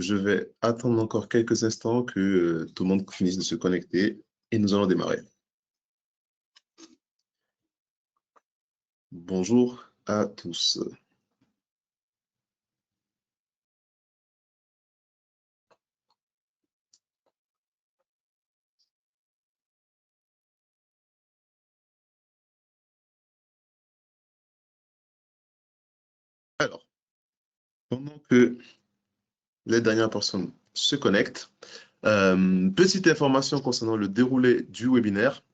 Je vais attendre encore quelques instants que tout le monde finisse de se connecter et nous allons démarrer. Bonjour à tous. Alors, pendant que les dernières personnes se connectent, petite information concernant le déroulé du webinaire.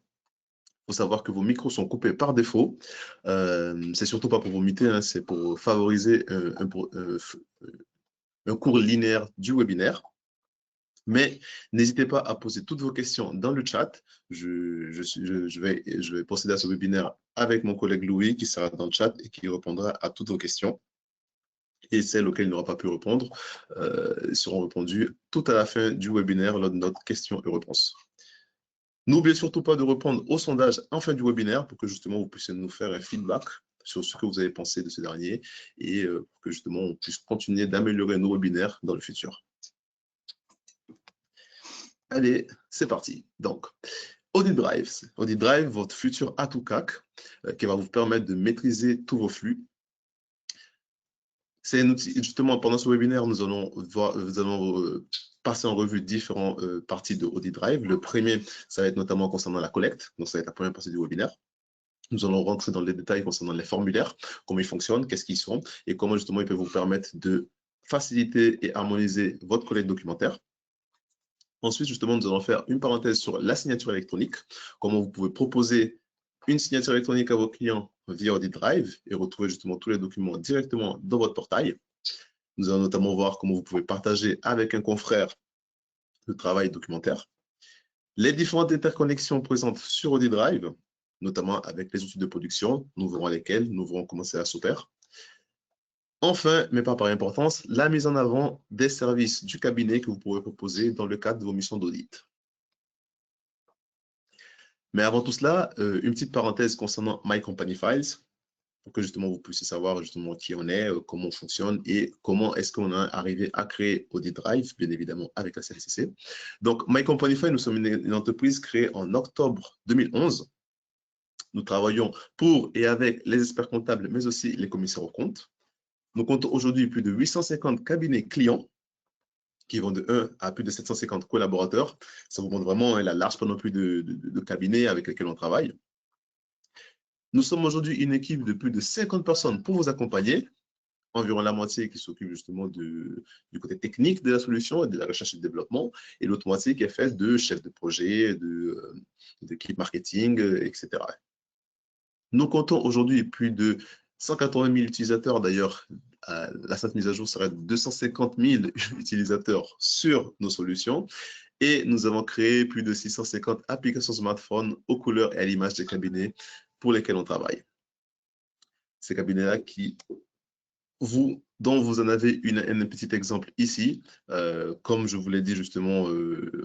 Il faut savoir que vos micros sont coupés par défaut. C'est surtout pas pour vous muter, hein, c'est pour favoriser un cours linéaire du webinaire. Mais n'hésitez pas à poser toutes vos questions dans le chat. Je vais procéder à ce webinaire avec mon collègue Louis qui sera dans le chat et qui répondra à toutes vos questions. Et celles auxquelles il n'aura pas pu répondre seront répondues tout à la fin du webinaire lors de notre questions et réponses. N'oubliez surtout pas de répondre au sondage en fin du webinaire pour que justement vous puissiez nous faire un feedback sur ce que vous avez pensé de ce dernier et pour que justement on puisse continuer d'améliorer nos webinaires dans le futur. Allez, c'est parti. Donc, Audit Drive, votre futur atout CAC qui va vous permettre de maîtriser tous vos flux. C'est un outil, justement, pendant ce webinaire, nous allons passer en revue différentes parties de Audit Drive. Le premier, ça va être notamment concernant la collecte. Donc, ça va être la première partie du webinaire. Nous allons rentrer dans les détails concernant les formulaires, comment ils fonctionnent, qu'est-ce qu'ils sont et comment justement ils peuvent vous permettre de faciliter et harmoniser votre collecte documentaire. Ensuite, justement, nous allons faire une parenthèse sur la signature électronique, comment vous pouvez proposer une signature électronique à vos clients via Audit Drive et retrouver justement tous les documents directement dans votre portail. Nous allons notamment voir comment vous pouvez partager avec un confrère le travail documentaire. Les différentes interconnexions présentes sur Audit Drive, notamment avec les outils de production, nous verrons lesquels, nous verrons comment ça s'opère. Enfin, mais pas par importance, la mise en avant des services du cabinet que vous pourrez proposer dans le cadre de vos missions d'audit. Mais avant tout cela, une petite parenthèse concernant My Company Files, pour que justement vous puissiez savoir justement qui on est, comment on fonctionne et comment est-ce qu'on a arrivé à créer Audit Drive, bien évidemment avec la CNCC. Donc, My Company Files, nous sommes une entreprise créée en octobre 2011. Nous travaillons pour et avec les experts comptables, mais aussi les commissaires aux comptes. Nous comptons aujourd'hui plus de 850 cabinets clients qui vont de 1 à plus de 750 collaborateurs. Ça vous montre vraiment la large panoplie de cabinets avec lesquels on travaille. Nous sommes aujourd'hui une équipe de plus de 50 personnes pour vous accompagner, environ la moitié qui s'occupe justement du côté technique de la solution et de la recherche et du développement, et l'autre moitié qui est faite de chefs de projet, d'équipe marketing, etc. Nous comptons aujourd'hui plus de 180 000 utilisateurs. D'ailleurs, la sainte mise à jour serait de 250 000 utilisateurs sur nos solutions. Et nous avons créé plus de 650 applications smartphone aux couleurs et à l'image des cabinets pour lesquels on travaille. Ces cabinets-là dont vous en avez un petit exemple ici. Comme je vous l'ai dit justement,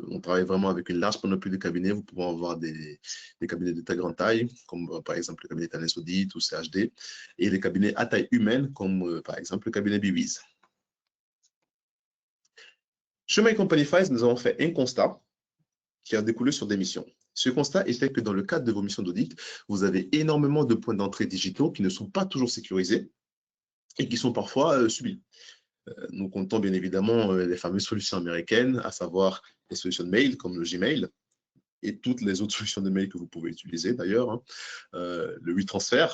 on travaille vraiment avec une large panoplie de cabinets. Vous pouvez avoir des cabinets de très grande taille, comme par exemple le cabinet Thales Audit ou CHD, et les cabinets à taille humaine, comme par exemple le cabinet Biwiz. Chez My Company Files, nous avons fait un constat qui a découlé sur des missions. Ce constat était que dans le cadre de vos missions d'audit, vous avez énormément de points d'entrée digitaux qui ne sont pas toujours sécurisés et qui sont parfois subis. Nous comptons bien évidemment les fameuses solutions américaines, à savoir les solutions de mail comme le Gmail et toutes les autres solutions de mail que vous pouvez utiliser d'ailleurs, hein. Le WeTransfer,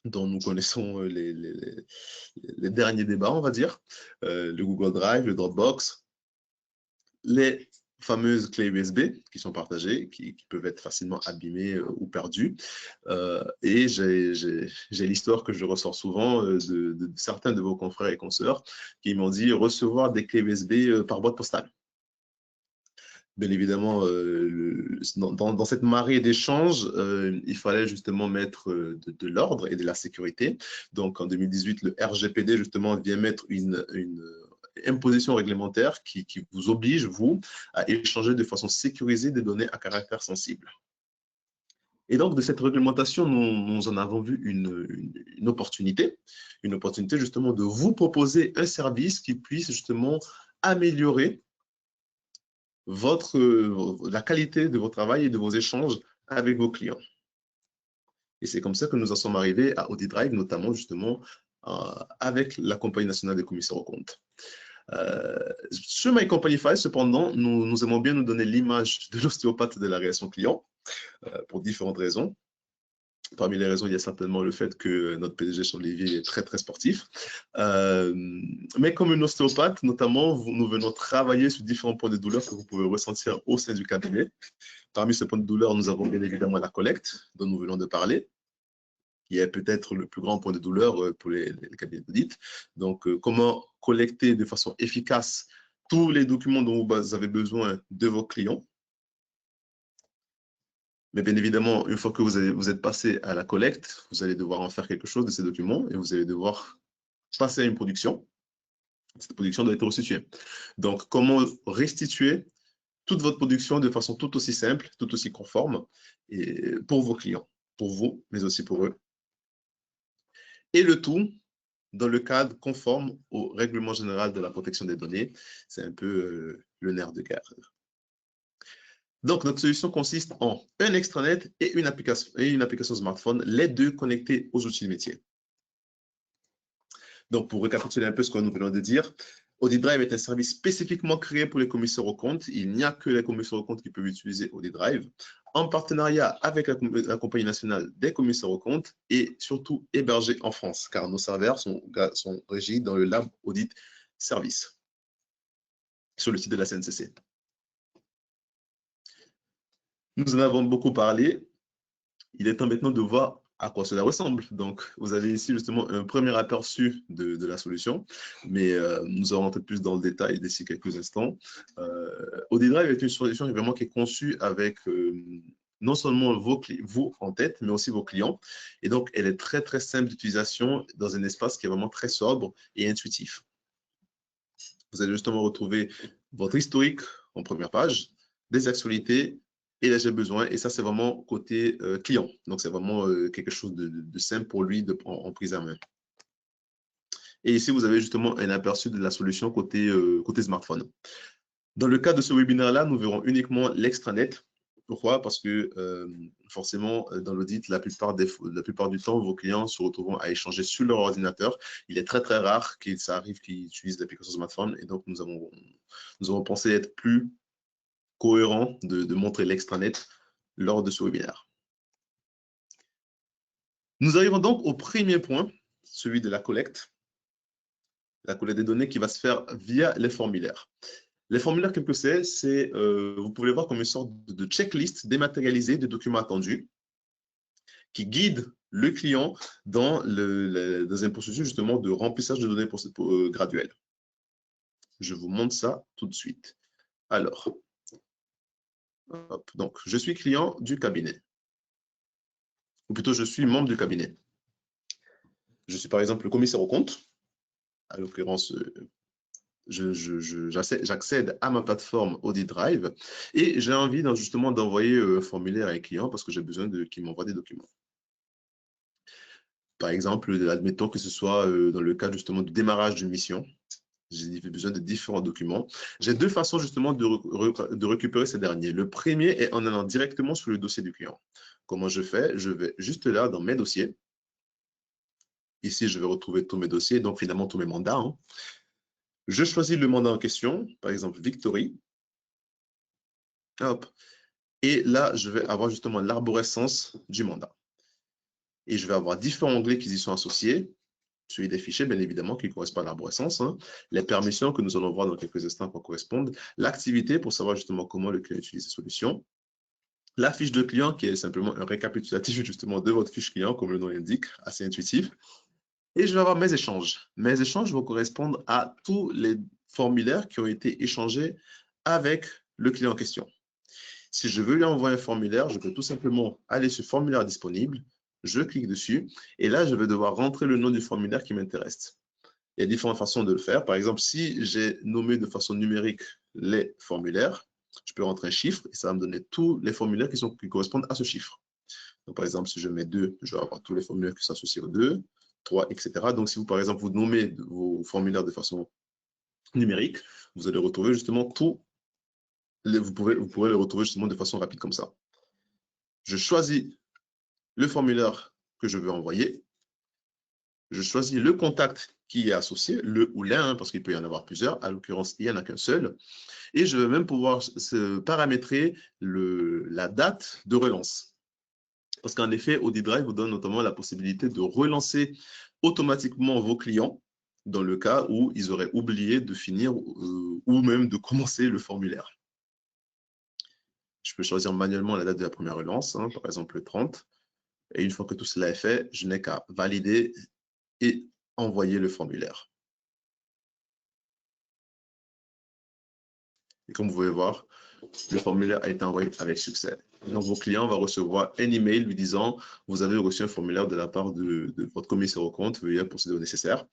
dont nous connaissons les derniers débats, on va dire, le Google Drive, le Dropbox, les fameuses clés USB qui sont partagées, qui peuvent être facilement abîmées ou perdues. Et j'ai l'histoire que je ressors souvent de certains de vos confrères et consoeurs qui m'ont dit recevoir des clés USB par boîte postale. Bien évidemment, dans cette marée d'échanges, il fallait justement mettre de l'ordre et de la sécurité. Donc, en 2018, le RGPD, justement, vient mettre une imposition réglementaire qui vous oblige, vous, à échanger de façon sécurisée des données à caractère sensible. Et donc, de cette réglementation, nous en avons vu une opportunité justement de vous proposer un service qui puisse justement améliorer la qualité de votre travail et de vos échanges avec vos clients. Et c'est comme ça que nous en sommes arrivés à Audit Drive, notamment justement avec la Compagnie nationale des commissaires aux comptes. Sur My Company File, cependant, nous aimons bien nous donner l'image de l'ostéopathe de la relation client pour différentes raisons. Parmi les raisons, il y a certainement le fait que notre PDG Jean-Olivier est très, très sportif. Mais comme un ostéopathe, notamment, nous venons travailler sur différents points de douleur que vous pouvez ressentir au sein du cabinet. Parmi ces points de douleur, nous avons bien évidemment la collecte, dont nous venons de parler, qui est peut-être le plus grand point de douleur pour les cabinets d'audit. Donc, comment collecter de façon efficace tous les documents dont vous avez besoin de vos clients. Mais bien évidemment, une fois que vous êtes passé à la collecte, vous allez devoir en faire quelque chose de ces documents et vous allez devoir passer à une production. Cette production doit être restituée. Donc, comment restituer toute votre production de façon tout aussi simple, tout aussi conforme et pour vos clients, pour vous, mais aussi pour eux. Et le tout dans le cadre conforme au règlement général de la protection des données. C'est un peu le nerf de guerre. Donc, notre solution consiste en un extranet et une application smartphone, les deux connectés aux outils de métier. Donc, pour récapituler un peu ce que nous venons de dire, Audit Drive est un service spécifiquement créé pour les commissaires aux comptes. Il n'y a que les commissaires aux comptes qui peuvent utiliser Audit Drive, en partenariat avec la Compagnie nationale des commissaires aux comptes et surtout hébergé en France, car nos serveurs sont régis dans le Lab Audit Service sur le site de la CNCC. Nous en avons beaucoup parlé. Il est temps maintenant de voir à quoi cela ressemble. Donc, vous avez ici justement un premier aperçu de la solution, mais nous allons rentrer plus dans le détail d'ici quelques instants. Audit Drive est une solution vraiment qui est conçue avec non seulement vous en tête, mais aussi vos clients. Et donc, elle est très, très simple d'utilisation dans un espace qui est vraiment très sobre et intuitif. Vous allez justement retrouver votre historique en première page, des actualités, et là j'ai besoin, et ça c'est vraiment côté client, donc c'est vraiment quelque chose de simple pour lui en prise à main. Et ici vous avez justement un aperçu de la solution côté smartphone. Dans le cas de ce webinaire là, nous verrons uniquement l'extranet. Pourquoi? Parce que forcément, dans l'audit, la plupart du temps, vos clients se retrouveront à échanger sur leur ordinateur. Il est très, très rare que ça arrive qu'ils utilisent l'application smartphone. Et donc, nous avons pensé être plus cohérent de montrer l'extranet lors de ce webinaire. Nous arrivons donc au premier point, celui de la collecte des données qui va se faire via les formulaires. Les formulaires, qu'est-ce que c'est? Vous pouvez les voir comme une sorte de checklist dématérialisée des documents attendus qui guide le client dans un processus justement de remplissage de données graduel. Je vous montre ça tout de suite. Alors, hop, donc, je suis client du cabinet. Ou plutôt, je suis membre du cabinet. Je suis par exemple le commissaire aux comptes. À l'occurrence, j'accède à ma plateforme Audit Drive et j'ai envie justement d'envoyer un formulaire à un client parce que j'ai besoin qu'il m'envoie des documents. Par exemple, admettons que ce soit dans le cas justement du démarrage d'une mission, j'ai besoin de différents documents. J'ai deux façons justement de récupérer ces derniers. Le premier est en allant directement sur le dossier du client. Comment je fais? Je vais juste là dans mes dossiers. Ici, je vais retrouver tous mes dossiers, donc finalement tous mes mandats. Je choisis le mandat en question, par exemple Victory. Hop. Et là, je vais avoir justement l'arborescence du mandat. Et je vais avoir différents onglets qui y sont associés. Celui des fichiers, bien évidemment, qui correspond à l'arborescence. Les permissions que nous allons voir dans quelques instants qui correspondent. L'activité pour savoir justement comment le client utilise la solution. La fiche de client qui est simplement un récapitulatif justement de votre fiche client, comme le nom l'indique, assez intuitif. Et je vais avoir mes échanges. Mes échanges vont correspondre à tous les formulaires qui ont été échangés avec le client en question. Si je veux lui envoyer un formulaire, je peux tout simplement aller sur formulaire disponible, je clique dessus et là, je vais devoir rentrer le nom du formulaire qui m'intéresse. Il y a différentes façons de le faire. Par exemple, si j'ai nommé de façon numérique les formulaires, je peux rentrer un chiffre et ça va me donner tous les formulaires qui correspondent à ce chiffre. Donc, par exemple, si je mets 2, je vais avoir tous les formulaires qui sont associés aux 2, 3, etc. Donc, si vous, par exemple, vous nommez vos formulaires de façon numérique, vous allez retrouver justement vous pourrez le retrouver justement de façon rapide comme ça. Je choisis le formulaire que je veux envoyer. Je choisis le contact qui est associé, le ou les, parce qu'il peut y en avoir plusieurs. À l'occurrence, il n'y en a qu'un seul. Et je vais même pouvoir paramétrer la date de relance. Parce qu'en effet, OdiDrive vous donne notamment la possibilité de relancer automatiquement vos clients dans le cas où ils auraient oublié de finir ou même de commencer le formulaire. Je peux choisir manuellement la date de la première relance, par exemple le 30. Et une fois que tout cela est fait, je n'ai qu'à valider et envoyer le formulaire. Et comme vous pouvez voir, le formulaire a été envoyé avec succès. Donc, vos clients vont recevoir un email lui disant « Vous avez reçu un formulaire de la part de votre commissaire au compte, veuillez procéder au nécessaire ».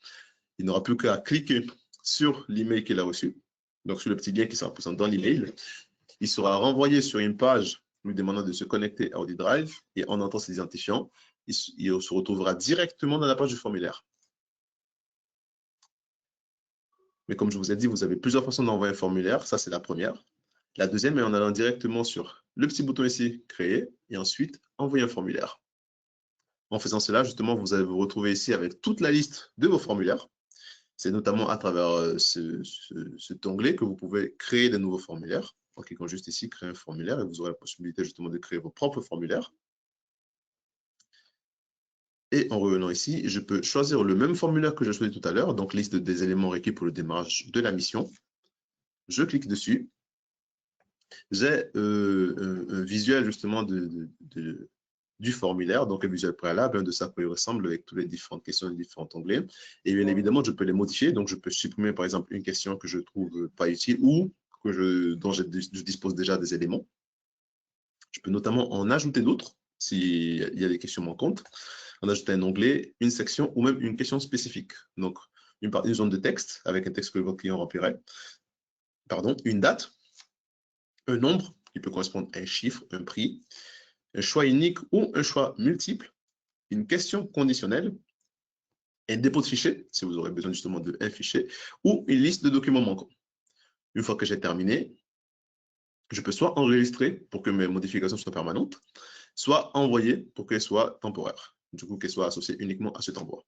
Il n'aura plus qu'à cliquer sur l'email qu'il a reçu, donc sur le petit lien qui sera présent dans l'email. Il sera renvoyé sur une page lui demandant de se connecter à OdiDrive et en entrant ses identifiants, il se retrouvera directement dans la page du formulaire. Mais comme je vous ai dit, vous avez plusieurs façons d'envoyer un formulaire. Ça, c'est la première. La deuxième est en allant directement sur le petit bouton ici, créer, et ensuite envoyer un formulaire. En faisant cela, justement, vous allez vous retrouver ici avec toute la liste de vos formulaires. C'est notamment à travers cet onglet que vous pouvez créer de nouveaux formulaires. En cliquant juste ici, créer un formulaire, et vous aurez la possibilité justement de créer vos propres formulaires. Et en revenant ici, je peux choisir le même formulaire que j'ai choisi tout à l'heure, donc liste des éléments requis pour le démarrage de la mission. Je clique dessus. J'ai un visuel justement du formulaire, donc un visuel préalable de ça peut ressemble avec toutes les différentes questions et différents onglets. Et bien évidemment, je peux les modifier. Donc, je peux supprimer par exemple une question que je trouve pas utile ou dont je dispose déjà des éléments. Je peux notamment en ajouter d'autres s'il y a des questions manquantes. En ajouter un onglet, une section ou même une question spécifique. Donc, une zone de texte avec un texte que votre client remplirait. Pardon, une date, un nombre qui peut correspondre à un chiffre, un prix, un choix unique ou un choix multiple, une question conditionnelle, un dépôt de fichier, si vous aurez besoin justement d'un fichier, ou une liste de documents manquants. Une fois que j'ai terminé, je peux soit enregistrer pour que mes modifications soient permanentes, soit envoyer pour qu'elles soient temporaires, du coup qu'elles soient associées uniquement à cet endroit.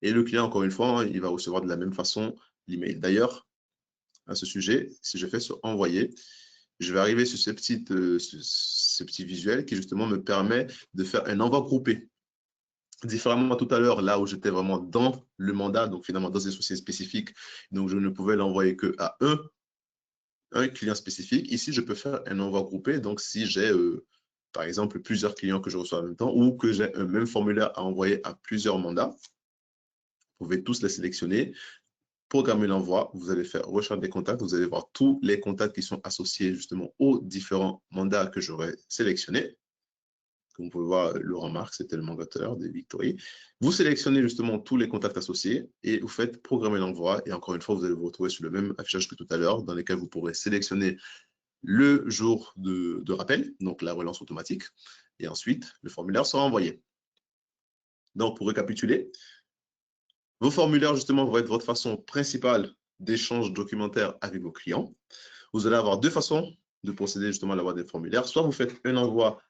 Et le client, encore une fois, il va recevoir de la même façon l'email. D'ailleurs, à ce sujet, si je fais sur envoyer, je vais arriver sur ce petit visuel qui justement me permet de faire un envoi groupé. Différemment à tout à l'heure, là où j'étais vraiment dans le mandat, donc finalement dans un dossier spécifique, donc je ne pouvais l'envoyer qu'à un client spécifique. Ici, je peux faire un envoi groupé, donc si j'ai par exemple plusieurs clients que je reçois en même temps ou que j'ai un même formulaire à envoyer à plusieurs mandats, vous pouvez tous les sélectionner, programmer l'envoi, vous allez faire recherche des contacts, vous allez voir tous les contacts qui sont associés justement aux différents mandats que j'aurais sélectionnés. Comme vous pouvez voir, Laurent Marx, c'était le mandateur de Victory. Vous sélectionnez justement tous les contacts associés et vous faites programmer l'envoi. Et encore une fois, vous allez vous retrouver sur le même affichage que tout à l'heure, dans lequel vous pourrez sélectionner le jour de rappel, donc la relance automatique. Et ensuite, le formulaire sera envoyé. Donc, pour récapituler, vos formulaires, justement, vont être votre façon principale d'échange documentaire avec vos clients. Vous allez avoir deux façons de procéder justement à l'envoi des formulaires. Soit vous faites un envoi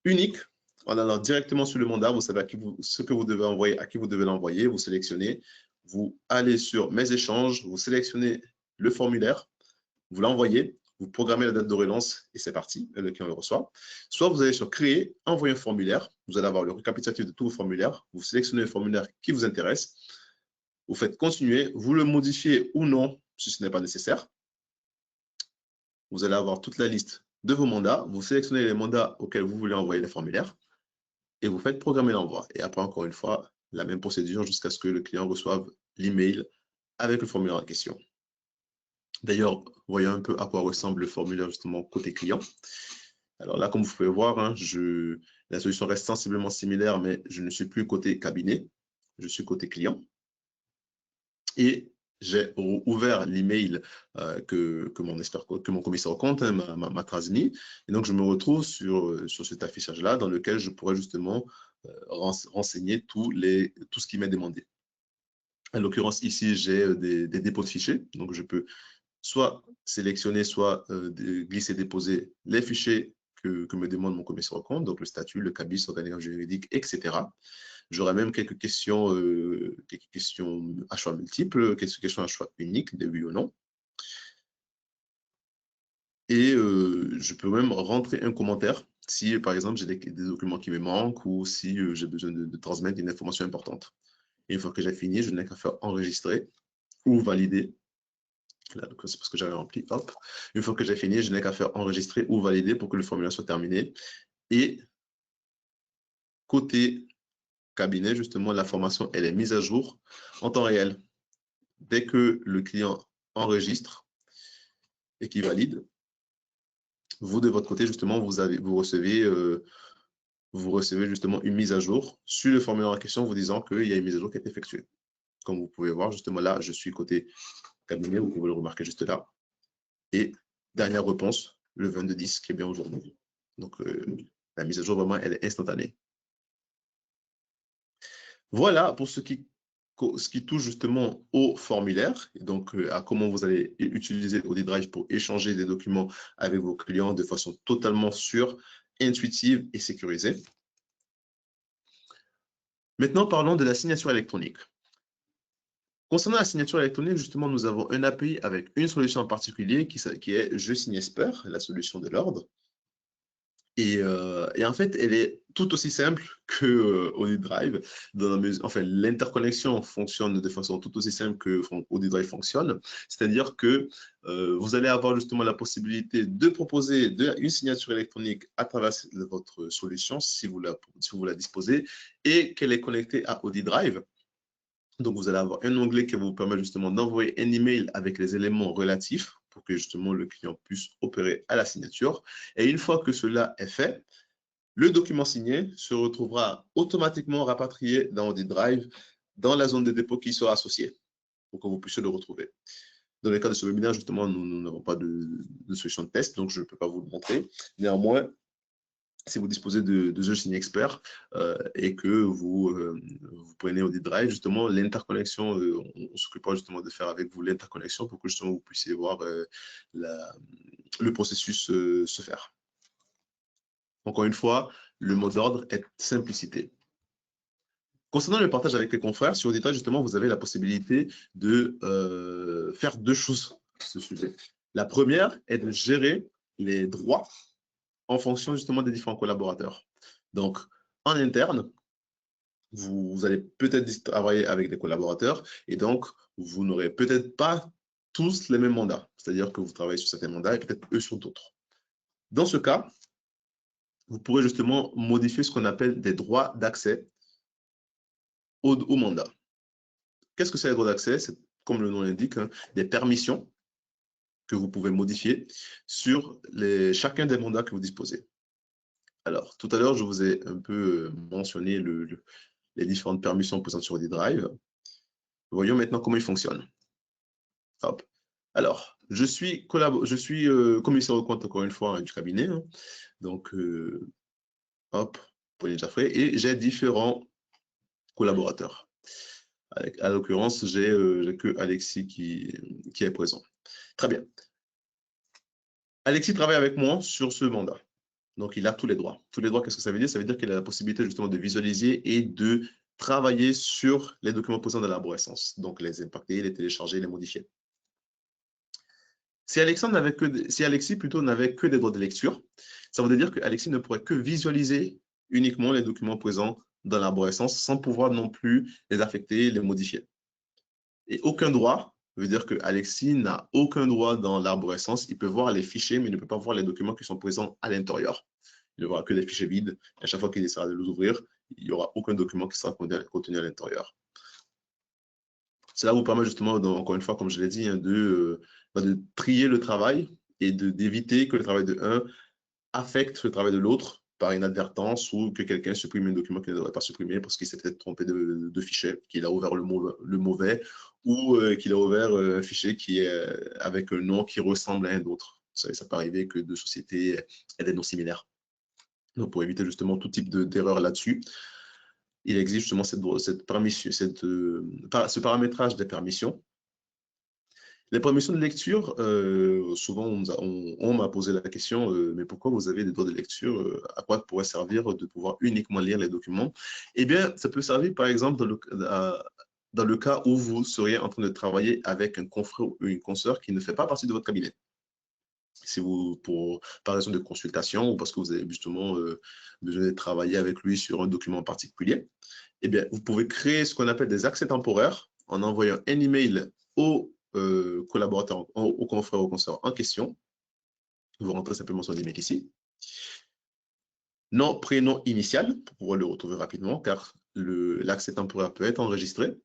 unique en allant directement sur le mandat, vous savez ce que vous devez envoyer, à qui vous devez l'envoyer, vous sélectionnez, vous allez sur mes échanges, vous sélectionnez le formulaire, vous l'envoyez, vous programmez la date de relance et c'est parti, le client le reçoit. Soit vous allez sur créer, envoyer un formulaire, vous allez avoir le récapitulatif de tous vos formulaires, vous sélectionnez le formulaire qui vous intéresse, vous faites continuer, vous le modifiez ou non si ce n'est pas nécessaire. Vous allez avoir toute la liste de vos mandats, vous sélectionnez les mandats auxquels vous voulez envoyer les formulaires et vous faites programmer l'envoi. Et après, encore une fois, la même procédure jusqu'à ce que le client reçoive l'email avec le formulaire en question. D'ailleurs, voyons un peu à quoi ressemble le formulaire justement côté client. Alors là, comme vous pouvez voir, la solution reste sensiblement similaire, mais je ne suis plus côté cabinet, je suis côté client. Et j'ai ouvert l'email que mon commissaire au compte m'a transmis. Et donc, je me retrouve sur cet affichage-là dans lequel je pourrais justement renseigner tout ce qui m'est demandé. En l'occurrence, ici, j'ai des dépôts de fichiers. Donc, je peux soit sélectionner, soit glisser, déposer les fichiers que me demande mon commissaire aux comptes, donc le statut, le cabis, organigramme juridique, etc. J'aurai même quelques questions à choix multiples, quelques questions à choix unique, des oui ou non. Et je peux même rentrer un commentaire si, par exemple, j'ai des documents qui me manquent ou si j'ai besoin de transmettre une information importante. Et une fois que j'ai fini, je n'ai qu'à faire enregistrer ou valider. Là, c'est parce que j'avais rempli. Hop. Une fois que j'ai fini, je n'ai qu'à faire enregistrer ou valider pour que le formulaire soit terminé. Et côté cabinet, justement, l'information, elle est mise à jour en temps réel. Dès que le client enregistre et qu'il valide, vous, de votre côté, justement, vous recevez justement une mise à jour sur le formulaire en question, vous disant qu'il y a une mise à jour qui est effectuée. Comme vous pouvez voir, justement, là, je suis côté cabinet, vous pouvez le remarquer juste là. Et dernière réponse, le 22/10, qui est bien aujourd'hui. Donc, la mise à jour, vraiment, elle est instantanée. Voilà pour ce qui touche justement au formulaire, et donc à comment vous allez utiliser OdiDrive pour échanger des documents avec vos clients de façon totalement sûre, intuitive et sécurisée. Maintenant, parlons de la signature électronique. Concernant la signature électronique, justement, nous avons un API avec une solution en particulier qui est Je signe Esper, la solution de l'ordre. Et en fait, elle est tout aussi simple que OdiDrive. Enfin, l'interconnexion fonctionne de façon tout aussi simple que OdiDrive fonctionne. C'est-à-dire que vous allez avoir justement la possibilité de proposer une signature électronique à travers votre solution, si vous la disposez, et qu'elle est connectée à OdiDrive. Donc, vous allez avoir un onglet qui va vous permettre justement d'envoyer un email avec les éléments relatifs pour que justement le client puisse opérer à la signature. Et une fois que cela est fait, le document signé se retrouvera automatiquement rapatrié dans OdiDrive dans la zone de dépôt qui sera associée pour que vous puissiez le retrouver. Dans le cas de ce webinaire, justement, nous n'avons pas de solution de test, donc je ne peux pas vous le montrer. Néanmoins, si vous disposez de Je signe Expert et que vous prenez OdiDrive, justement, l'interconnexion, on s'occupera justement de faire avec vous l'interconnexion pour que justement vous puissiez voir le processus se faire. Encore une fois, le mot d'ordre est simplicité. Concernant le partage avec les confrères, sur OdiDrive, justement, vous avez la possibilité de faire deux choses à ce sujet. La première est de gérer les droits en fonction justement des différents collaborateurs. Donc, en interne, vous allez peut-être travailler avec des collaborateurs et donc, vous n'aurez peut-être pas tous les mêmes mandats. C'est-à-dire que vous travaillez sur certains mandats et peut-être eux sur d'autres. Dans ce cas, vous pourrez justement modifier ce qu'on appelle des droits d'accès au mandat. Qu'est-ce que c'est les droits d'accès? C'est, comme le nom l'indique, hein, des permissions que vous pouvez modifier sur chacun des mandats que vous disposez. Alors, tout à l'heure, je vous ai un peu mentionné les différentes permissions présentes sur OdiDrive. Voyons maintenant comment ils fonctionnent. Hop. Alors, je suis commissaire aux comptes, encore une fois, du cabinet. Hein. Donc, hop, Pauline Jaffray, et j'ai différents collaborateurs. À l'occurrence, j'ai que Alexis qui est présent. Très bien. Alexis travaille avec moi sur ce mandat. Donc, il a tous les droits. Tous les droits, qu'est-ce que ça veut dire? Ça veut dire qu'il a la possibilité justement de visualiser et de travailler sur les documents présents dans l'arborescence. Donc, les impacter, les télécharger, les modifier. Si Alexis n'avait que des droits de lecture, ça veut dire que Alexis ne pourrait que visualiser uniquement les documents présents dans l'arborescence sans pouvoir non plus les affecter, les modifier. Et aucun droit veut dire que Alexis n'a aucun droit dans l'arborescence. Il peut voir les fichiers, mais il ne peut pas voir les documents qui sont présents à l'intérieur. Il ne verra que des fichiers vides. À chaque fois qu'il essaiera de les ouvrir, il n'y aura aucun document qui sera contenu à l'intérieur. Cela vous permet justement, encore une fois, comme je l'ai dit, hein, de trier le travail et d'éviter que le travail de un affecte le travail de l'autre par inadvertance ou que quelqu'un supprime un document qu'il ne devrait pas supprimer parce qu'il s'est peut-être trompé de fichier, qu'il a ouvert le mauvais ou qu'il a ouvert un fichier qui est avec un nom qui ressemble à un autre. Ça peut arriver que deux sociétés aient des noms similaires. Donc, pour éviter justement tout type d'erreur là-dessus, il existe justement ce paramétrage des permissions. Les permissions de lecture, souvent on m'a posé la question, mais pourquoi vous avez des droits de lecture? À quoi pourrait servir de pouvoir uniquement lire les documents? Eh bien, ça peut servir par exemple dans le cas où vous seriez en train de travailler avec un confrère ou une consoeur qui ne fait pas partie de votre cabinet. Si vous, par raison de consultation ou parce que vous avez justement besoin de travailler avec lui sur un document particulier, eh bien, vous pouvez créer ce qu'on appelle des accès temporaires en envoyant un email au collaborateur, au confrère ou consoeur en question. Vous rentrez simplement son email ici. Nom, prénom initial pour pouvoir le retrouver rapidement car l'accès temporaire peut être enregistré.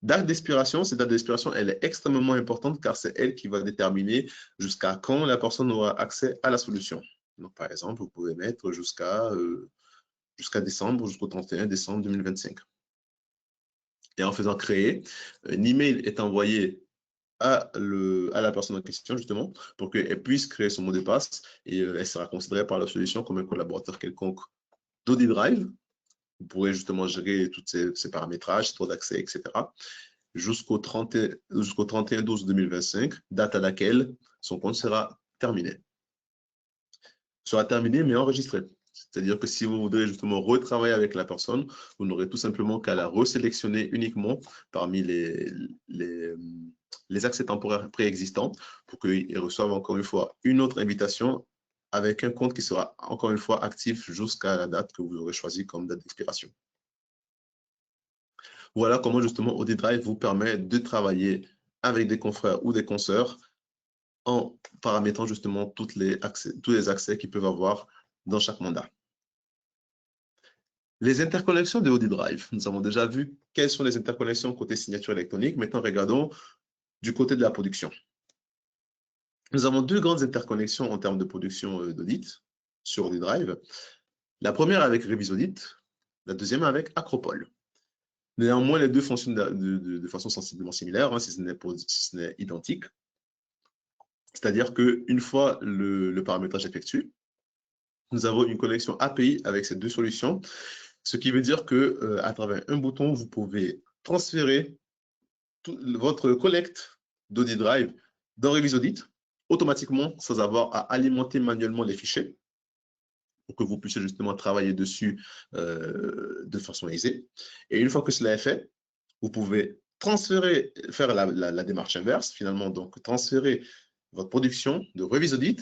Date d'expiration, cette date d'expiration, elle est extrêmement importante car c'est elle qui va déterminer jusqu'à quand la personne aura accès à la solution. Donc, par exemple, vous pouvez mettre jusqu'à décembre, jusqu'au 31 décembre 2025. Et en faisant créer, un email est envoyé à la personne en question, justement, pour qu'elle puisse créer son mot de passe et elle sera considérée par la solution comme un collaborateur quelconque d'Audi Drive. Vous pourrez justement gérer tous ces paramétrages, taux d'accès, etc. jusqu'au 31/12/2025, date à laquelle son compte sera terminé. Sera terminé, mais enregistré. C'est-à-dire que si vous voudrez justement retravailler avec la personne, vous n'aurez tout simplement qu'à la resélectionner uniquement parmi les accès temporaires préexistants pour qu'ils reçoivent encore une fois une autre invitation avec un compte qui sera encore une fois actif jusqu'à la date que vous aurez choisi comme date d'expiration. Voilà comment justement Audi Drive vous permet de travailler avec des confrères ou des consoeurs en paramétrant justement tous les accès qu'ils peuvent avoir dans chaque mandat. Les interconnexions de Audi Drive. Nous avons déjà vu quelles sont les interconnexions côté signature électronique. Maintenant, regardons du côté de la production. Nous avons deux grandes interconnexions en termes de production d'audit sur Audi Drive. La première avec Revisaudit, la deuxième avec Acropole. Néanmoins, les deux fonctionnent de façon sensiblement similaire, hein, si ce n'est identique. C'est-à-dire qu'une fois le paramétrage effectué, nous avons une connexion API avec ces deux solutions, ce qui veut dire qu'à travers un bouton, vous pouvez transférer votre collecte d'Audi Drive dans Revisaudit automatiquement sans avoir à alimenter manuellement les fichiers pour que vous puissiez justement travailler dessus de façon aisée. Et une fois que cela est fait, vous pouvez transférer, faire la démarche inverse, finalement, donc transférer votre production de Revisaudit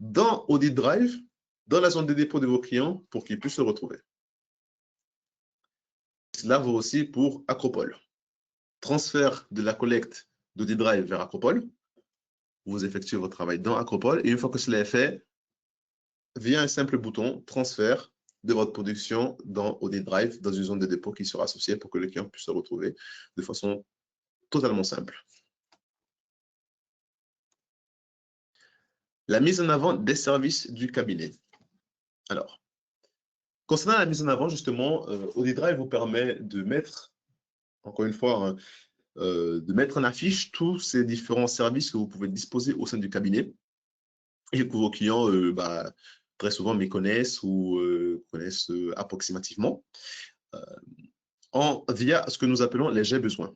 dans Audit Drive, dans la zone de dépôt de vos clients pour qu'ils puissent le retrouver. Cela vaut aussi pour Acropole. Transfert de la collecte d'Audit Drive vers Acropole. Vous effectuez votre travail dans Acropole et une fois que cela est fait, via un simple bouton, transfert de votre production dans Audit Drive, dans une zone de dépôt qui sera associée pour que le client puisse se retrouver de façon totalement simple. La mise en avant des services du cabinet. Alors, concernant la mise en avant, justement, Audit Drive vous permet de mettre, encore une fois, de mettre en affiche tous ces différents services que vous pouvez disposer au sein du cabinet et que vos clients, très souvent, méconnaissent ou connaissent approximativement via ce que nous appelons les j'ai besoin.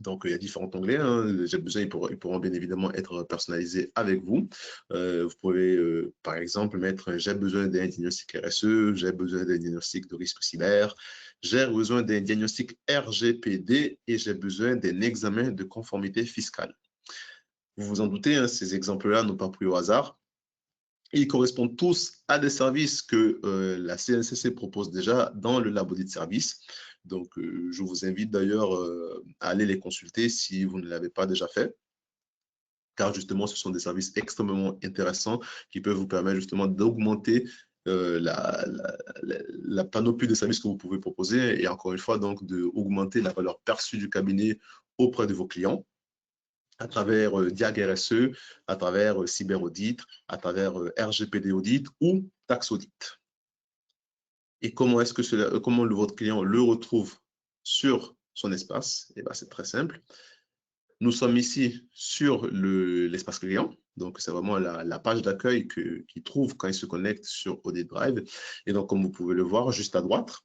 Donc, il y a différents onglets. Hein. J'ai besoin, ils pourront bien évidemment être personnalisés avec vous. Vous pouvez, par exemple, mettre j'ai besoin d'un diagnostic RSE, j'ai besoin d'un diagnostic de risque cyber, j'ai besoin d'un diagnostic RGPD et j'ai besoin d'un examen de conformité fiscale. Vous vous en doutez, hein, ces exemples-là n'ont pas pris au hasard. Ils correspondent tous à des services que la CNCC propose déjà dans le labo de service. Donc, je vous invite d'ailleurs à aller les consulter si vous ne l'avez pas déjà fait, car justement, ce sont des services extrêmement intéressants qui peuvent vous permettre justement d'augmenter la panoplie de services que vous pouvez proposer et encore une fois, donc, d'augmenter la valeur perçue du cabinet auprès de vos clients à travers Diag RSE, à travers Cyber Audit, à travers RGPD Audit ou Tax Audit. Et comment est-ce que comment votre client le retrouve sur son espace? Eh bien, c'est très simple. Nous sommes ici sur l'espace client. Donc, c'est vraiment la page d'accueil qu'il trouve quand il se connecte sur Audit Drive. Et donc, comme vous pouvez le voir, juste à droite,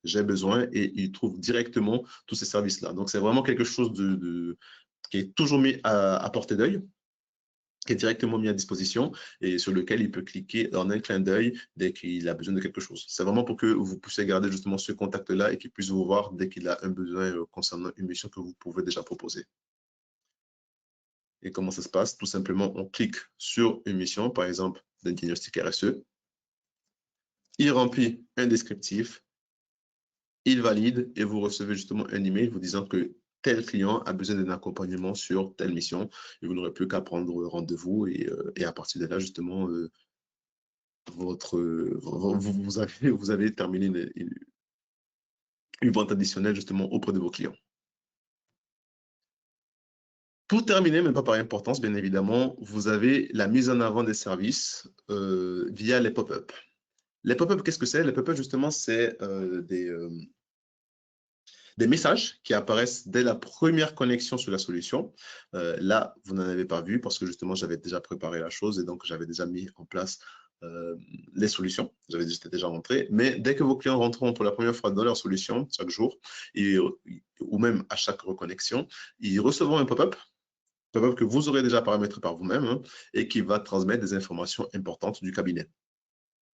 j'ai besoin et il trouve directement tous ces services-là. Donc, c'est vraiment quelque chose qui est toujours mis à portée d'œil, qui est directement mis à disposition et sur lequel il peut cliquer en un clin d'œil dès qu'il a besoin de quelque chose. C'est vraiment pour que vous puissiez garder justement ce contact-là et qu'il puisse vous voir dès qu'il a un besoin concernant une mission que vous pouvez déjà proposer. Et comment ça se passe? Tout simplement, on clique sur une mission, par exemple, d'un diagnostic RSE. Il remplit un descriptif, il valide et vous recevez justement un email vous disant que tel client a besoin d'un accompagnement sur telle mission et vous n'aurez plus qu'à prendre rendez-vous et à partir de là, justement, vous avez terminé une vente additionnelle justement auprès de vos clients. Pour terminer, mais pas par importance, bien évidemment, vous avez la mise en avant des services via les pop-up. Les pop-up, qu'est-ce que c'est? Les pop-up, justement, c'est des messages qui apparaissent dès la première connexion sur la solution. Là, vous n'en avez pas vu parce que justement, j'avais déjà préparé la chose et donc j'avais déjà mis en place les solutions. J'étais déjà rentré. Mais dès que vos clients rentreront pour la première fois dans leur solution, chaque jour, ou même à chaque reconnexion, ils recevront un pop-up que vous aurez déjà paramétré par vous-même hein, et qui va transmettre des informations importantes du cabinet.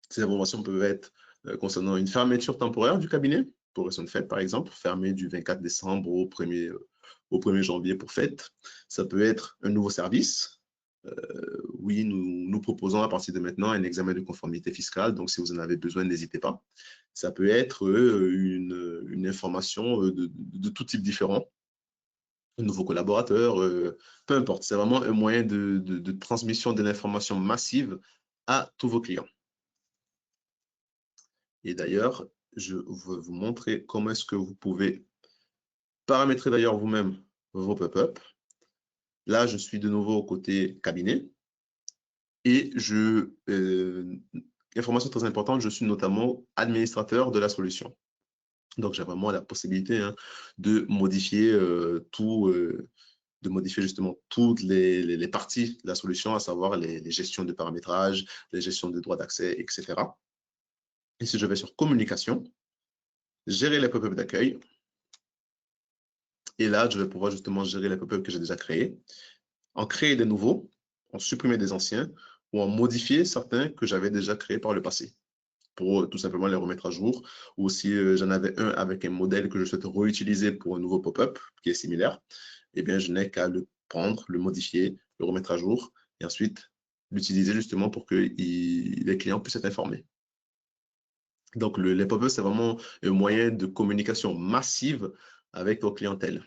Ces informations peuvent être concernant une fermeture temporaire du cabinet pour raison de fête, par exemple, fermé du 24 décembre au 1er janvier pour fête. Ça peut être un nouveau service. Oui, nous proposons à partir de maintenant un examen de conformité fiscale, donc si vous en avez besoin, n'hésitez pas. Ça peut être une information de tout type différent, un nouveau collaborateur, peu importe. C'est vraiment un moyen de transmission de l'information massive à tous vos clients. Et d'ailleurs, je vais vous montrer comment est-ce que vous pouvez paramétrer d'ailleurs vous-même vos pop-up. Là, je suis de nouveau au côté cabinet. Et information très importante, je suis notamment administrateur de la solution. Donc, j'ai vraiment la possibilité hein, de modifier de modifier justement toutes les parties de la solution, à savoir les gestions de paramétrage, les gestions de droits d'accès, etc. Et si je vais sur communication, gérer les pop-up d'accueil, et là, je vais pouvoir justement gérer les pop-up que j'ai déjà créés, en créer des nouveaux, en supprimer des anciens, ou en modifier certains que j'avais déjà créés par le passé, pour tout simplement les remettre à jour. Ou si j'en avais un avec un modèle que je souhaite réutiliser pour un nouveau pop-up qui est similaire, eh bien, je n'ai qu'à le prendre, le modifier, le remettre à jour, et ensuite l'utiliser justement pour que les clients puissent être informés. Donc, les pop-up, c'est vraiment un moyen de communication massive avec vos clientèles.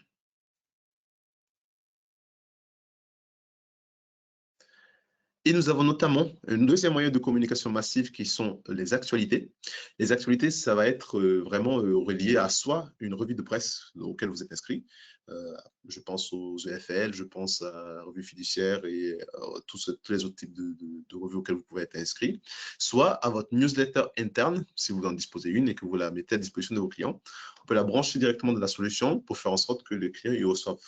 Et nous avons notamment un deuxième moyen de communication massive qui sont les actualités. Les actualités, ça va être vraiment relié à soit une revue de presse auquel vous êtes inscrit. Je pense aux EFL, je pense à la revue fiduciaire et tous les autres types de revues auxquelles vous pouvez être inscrit. Soit à votre newsletter interne, si vous en disposez une et que vous la mettez à disposition de vos clients. On peut la brancher directement de la solution pour faire en sorte que les clients y reçoivent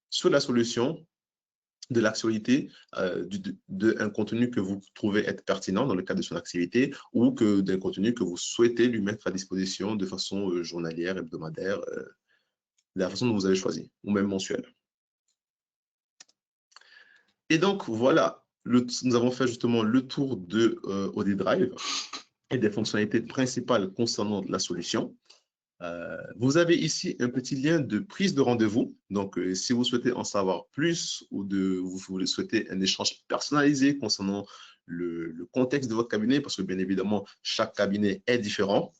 sur la solution de l'actualité, d'un contenu que vous trouvez être pertinent dans le cadre de son activité ou d'un contenu que vous souhaitez lui mettre à disposition de façon journalière, hebdomadaire, de la façon dont vous avez choisi, ou même mensuelle. Et donc, voilà, nous avons fait justement le tour de Audit Drive et des fonctionnalités principales concernant la solution. Vous avez ici un petit lien de prise de rendez-vous. Donc, si vous souhaitez en savoir plus ou vous souhaitez un échange personnalisé concernant le contexte de votre cabinet, parce que bien évidemment, chaque cabinet est différent,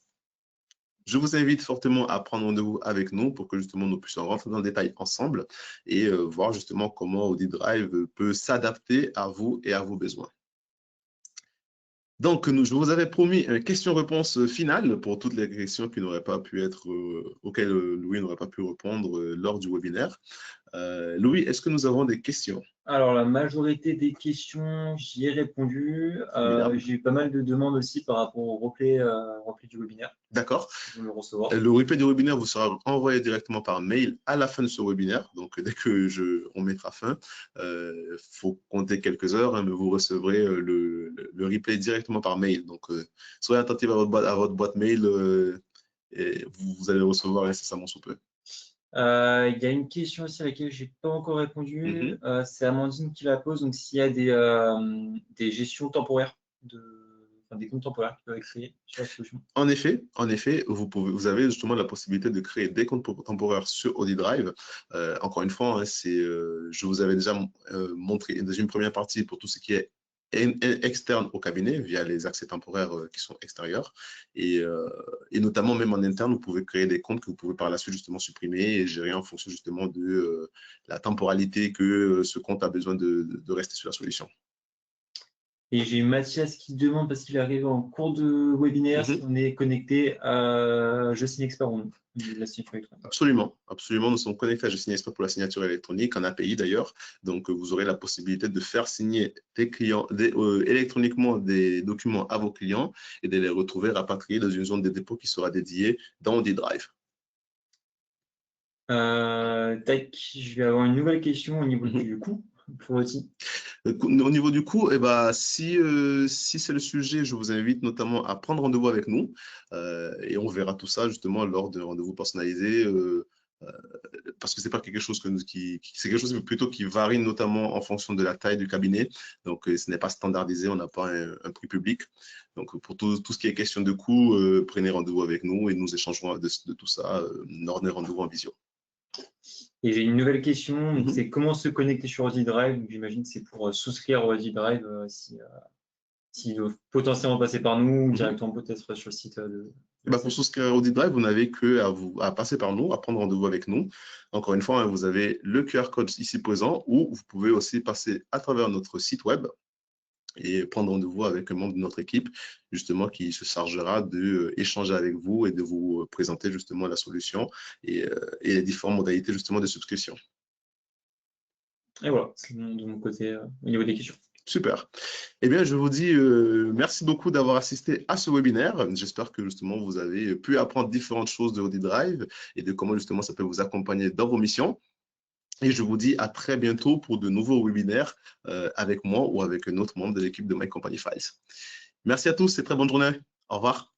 je vous invite fortement à prendre rendez-vous avec nous pour que justement nous puissions rentrer dans le détail ensemble et voir justement comment Audit Drive peut s'adapter à vous et à vos besoins. Donc, je vous avais promis une question-réponse finale pour toutes les questions qui n'auraient pas pu être, auxquelles Louis n'aurait pas pu répondre lors du webinaire. Louis, est-ce que nous avons des questions? Alors, la majorité des questions, j'y ai répondu. J'ai eu pas mal de demandes aussi par rapport au replay du webinaire. D'accord. Je vais le recevoir. Le replay du webinaire vous sera envoyé directement par mail à la fin de ce webinaire. Donc, dès que on mettra fin, faut compter quelques heures, hein, mais vous recevrez le replay directement par mail. Donc, soyez attentifs à votre boîte mail et vous allez recevoir incessamment sous peu. Il y a une question aussi à laquelle je n'ai pas encore répondu. C'est Amandine qui la pose. Donc, s'il y a des gestions temporaires, des comptes temporaires qui peuvent être créés sur la solution. En effet, vous avez justement la possibilité de créer des comptes temporaires sur Audit Drive. Encore une fois, hein, je vous avais déjà montré une première partie pour tout ce qui est externe au cabinet via les accès temporaires qui sont extérieurs et notamment même en interne, vous pouvez créer des comptes que vous pouvez par la suite justement supprimer et gérer en fonction justement de la temporalité que ce compte a besoin de rester sur la solution. Et j'ai Mathias qui demande, parce qu'il est arrivé en cours de webinaire, si on est connecté à Je Signe Expert ou non, de la signature électronique. Absolument, absolument. Nous sommes connectés à Je Signe Expert pour la signature électronique, en API d'ailleurs. Donc, vous aurez la possibilité de faire signer des clients, électroniquement des documents à vos clients et de les retrouver rapatriés dans une zone de dépôt qui sera dédiée dans Audit Drive. Tac, je vais avoir une nouvelle question au niveau du coût. Au niveau du coût, si c'est le sujet, je vous invite notamment à prendre rendez-vous avec nous et on verra tout ça justement lors de rendez-vous personnalisés parce que c'est pas quelque chose c'est quelque chose plutôt qui varie notamment en fonction de la taille du cabinet. Donc, ce n'est pas standardisé, on n'a pas un prix public. Donc, pour tout ce qui est question de coût, prenez rendez-vous avec nous et nous échangerons de tout ça lors d'un rendez-vous en visio. Et j'ai une nouvelle question, c'est comment se connecter sur Audit Drive. J'imagine que c'est pour souscrire au Audit Drive s'ils doivent potentiellement passer par nous ou directement peut-être sur le site pour souscrire à Audit Drive, vous n'avez qu'à passer par nous, à prendre rendez-vous avec nous. Encore une fois, hein, vous avez le QR code ici présent ou vous pouvez aussi passer à travers notre site web et prendre rendez-vous avec un membre de notre équipe, justement, qui se chargera d'échanger avec vous et de vous présenter justement la solution et les différentes modalités justement de souscription. Et voilà, c'est de mon côté au niveau des questions. Super. Eh bien, je vous dis merci beaucoup d'avoir assisté à ce webinaire. J'espère que justement, vous avez pu apprendre différentes choses de Audit Drive et de comment justement ça peut vous accompagner dans vos missions. Et je vous dis à très bientôt pour de nouveaux webinaires avec moi ou avec un autre membre de l'équipe de My Company Files. Merci à tous et très bonne journée. Au revoir.